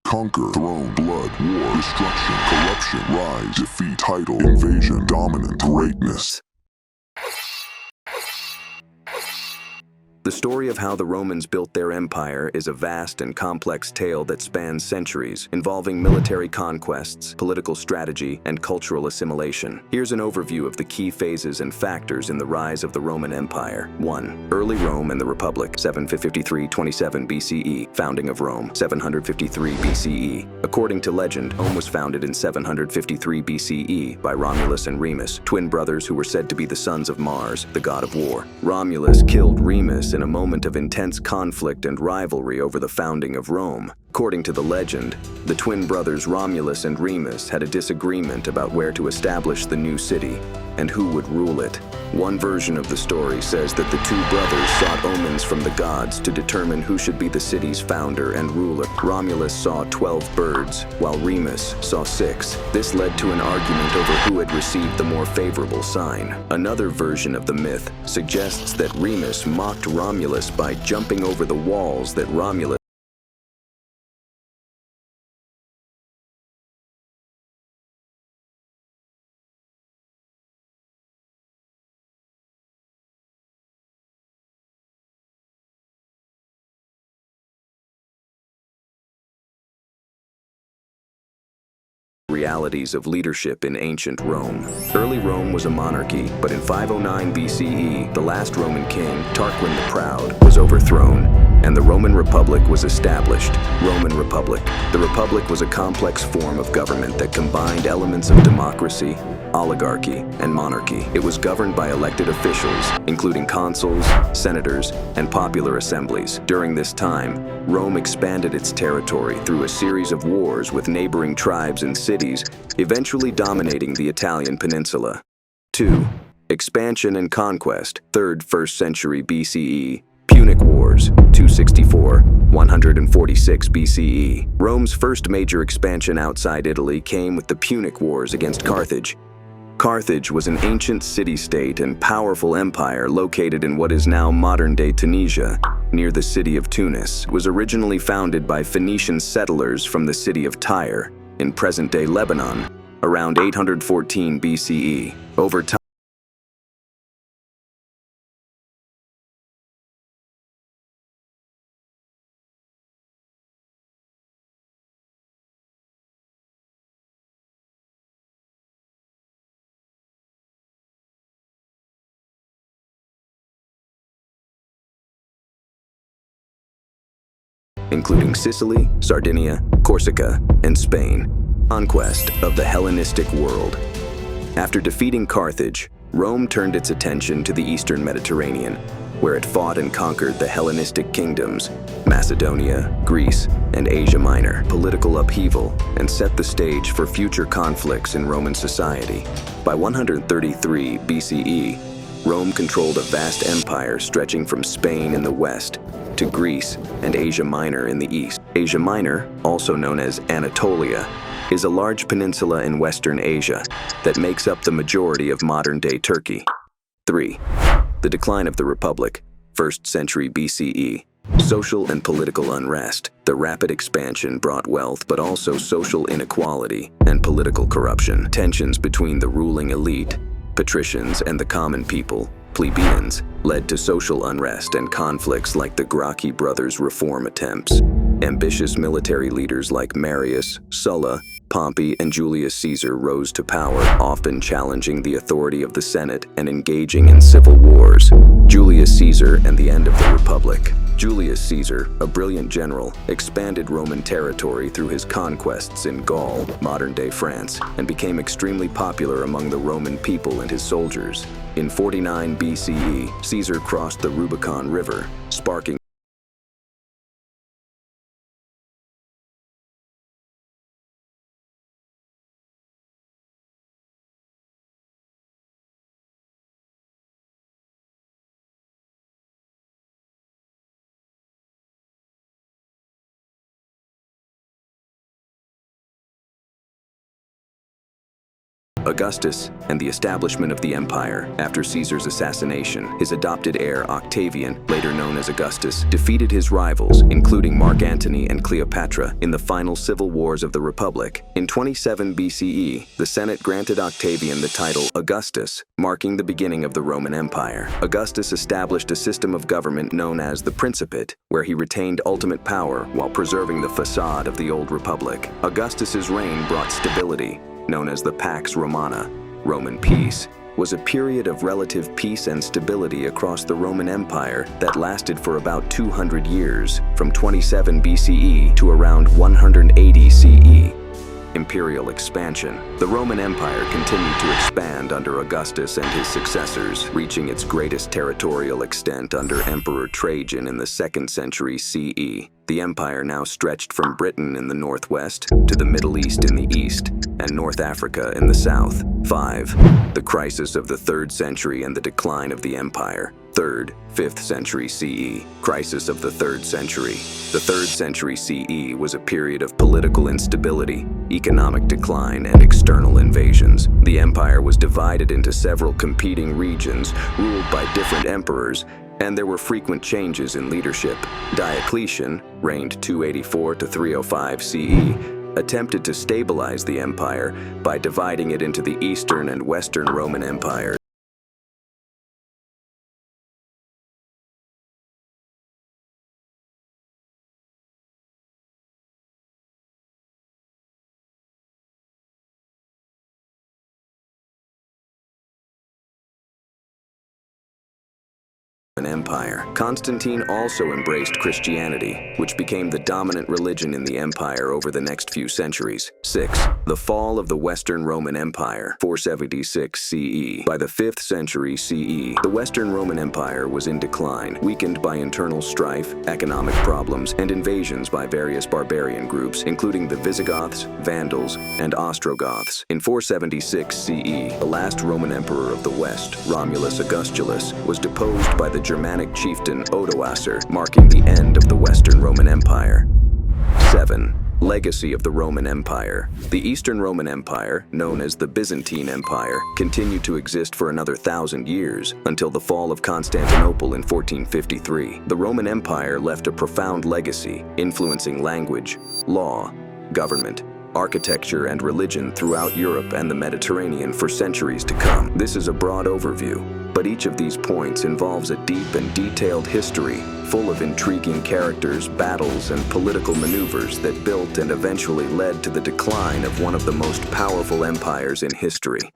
conquer, throne, blood, war, destruction, corruption, rise, defeat, title, invasion, dominant, greatness. The story of how the Romans built their empire is a vast and complex tale that spans centuries, involving military conquests, political strategy, and cultural assimilation. Here's an overview of the key phases and factors in the rise of the Roman Empire. 1. Early Rome and the Republic, 753-27 BCE. Founding of Rome, 753 BCE. According to legend, Rome was founded in 753 BCE by Romulus and Remus, twin brothers who were said to be the sons of Mars, the god of war. Romulus killed Remus in a moment of intense conflict and rivalry over the founding of Rome. According to the legend, the twin brothers Romulus and Remus had a disagreement about where to establish the new city and who would rule it. One version of the story says that the two brothers sought omens from the gods to determine who should be the city's founder and ruler. Romulus saw 12 birds, while Remus saw 6. This led to an argument over who had received the more favorable sign. Another version of the myth suggests that Remus mocked Romulus by jumping over the walls that Romulus realities of leadership in ancient Rome. Early Rome was a monarchy, but in 509 BCE, the last Roman king, Tarquin the Proud, was overthrown, and the Roman Republic was established. Roman Republic. The Republic was a complex form of government that combined elements of democracy, oligarchy, and monarchy. It was governed by elected officials, including consuls, senators, and popular assemblies. During this time, Rome expanded its territory through a series of wars with neighboring tribes and cities, eventually dominating the Italian peninsula. 2. Expansion and conquest, 3rd 1st century BCE. Punic Wars, 264-146 BCE. Rome's first major expansion outside Italy came with the Punic Wars against Carthage. Carthage was an ancient city-state and powerful empire located in what is now modern-day Tunisia, near the city of Tunis. It was originally founded by Phoenician settlers from the city of Tyre, in present-day Lebanon, around 814 BCE. Over time, including Sicily, Sardinia, Corsica, and Spain. Conquest of the Hellenistic world. After defeating Carthage, Rome turned its attention to the eastern Mediterranean, where it fought and conquered the Hellenistic kingdoms, Macedonia, Greece, and Asia Minor. Political upheaval and set the stage for future conflicts in Roman society. By 133 BCE, Rome controlled a vast empire stretching from Spain in the west to Greece and Asia Minor in the east. Asia Minor, also known as Anatolia, is a large peninsula in Western Asia that makes up the majority of modern-day Turkey. 3. The decline of the Republic, 1st century BCE. Social and political unrest. The rapid expansion brought wealth but also social inequality and political corruption. Tensions between the ruling elite, patricians, and the common people, plebeians, led to social unrest and conflicts like the Gracchi brothers' reform attempts. Ambitious military leaders like Marius, Sulla, Pompey, and Julius Caesar rose to power, often challenging the authority of the Senate and engaging in civil wars. Julius Caesar and the end of the Republic. Julius Caesar, a brilliant general, expanded Roman territory through his conquests in Gaul, modern-day France, and became extremely popular among the Roman people and his soldiers. In 49 BCE, Caesar crossed the Rubicon River, sparking Augustus and the establishment of the empire. After Caesar's assassination, his adopted heir Octavian, later known as Augustus, defeated his rivals, including Mark Antony and Cleopatra, in the final civil wars of the Republic. In 27 BCE, the Senate granted Octavian the title Augustus, marking the beginning of the Roman Empire. Augustus established a system of government known as the Principate, where he retained ultimate power while preserving the facade of the old republic. Augustus's reign brought stability, known as the Pax Romana, Roman peace, was a period of relative peace and stability across the Roman Empire that lasted for about 200 years, from 27 BCE to around 180 CE. Imperial expansion. The Roman Empire continued to expand under Augustus and his successors, reaching its greatest territorial extent under Emperor Trajan in the 2nd century CE. The empire now stretched from Britain in the northwest to the Middle East in the east and North Africa in the south. 5. The crisis of the 3rd century and the decline of the empire. 3rd, 5th century CE. Crisis of the 3rd century. The 3rd century CE was a period of political instability, economic decline, and external invasions. The empire was divided into several competing regions, ruled by different emperors, and there were frequent changes in leadership. Diocletian, reigned 284 to 305 CE, attempted to stabilize the empire by dividing it into the Eastern and Western Roman empires. Empire. Constantine also embraced Christianity, which became the dominant religion in the empire over the next few centuries. 6. The fall of the Western Roman Empire, 476 CE. By the 5th century CE, the Western Roman Empire was in decline, weakened by internal strife, economic problems, and invasions by various barbarian groups, including the Visigoths, Vandals, and Ostrogoths. In 476 CE, the last Roman emperor of the West, Romulus Augustulus, was deposed by the Germanic chieftain Odoacer, marking the end of the Western Roman Empire. 7. Legacy of the Roman Empire. The Eastern Roman Empire, known as the Byzantine Empire, continued to exist for another 1,000 years, until the fall of Constantinople in 1453. The Roman Empire left a profound legacy, influencing language, law, government, architecture, and religion throughout Europe and the Mediterranean for centuries to come. This is a broad overview, but each of these points involves a deep and detailed history, full of intriguing characters, battles, and political maneuvers that built and eventually led to the decline of one of the most powerful empires in history.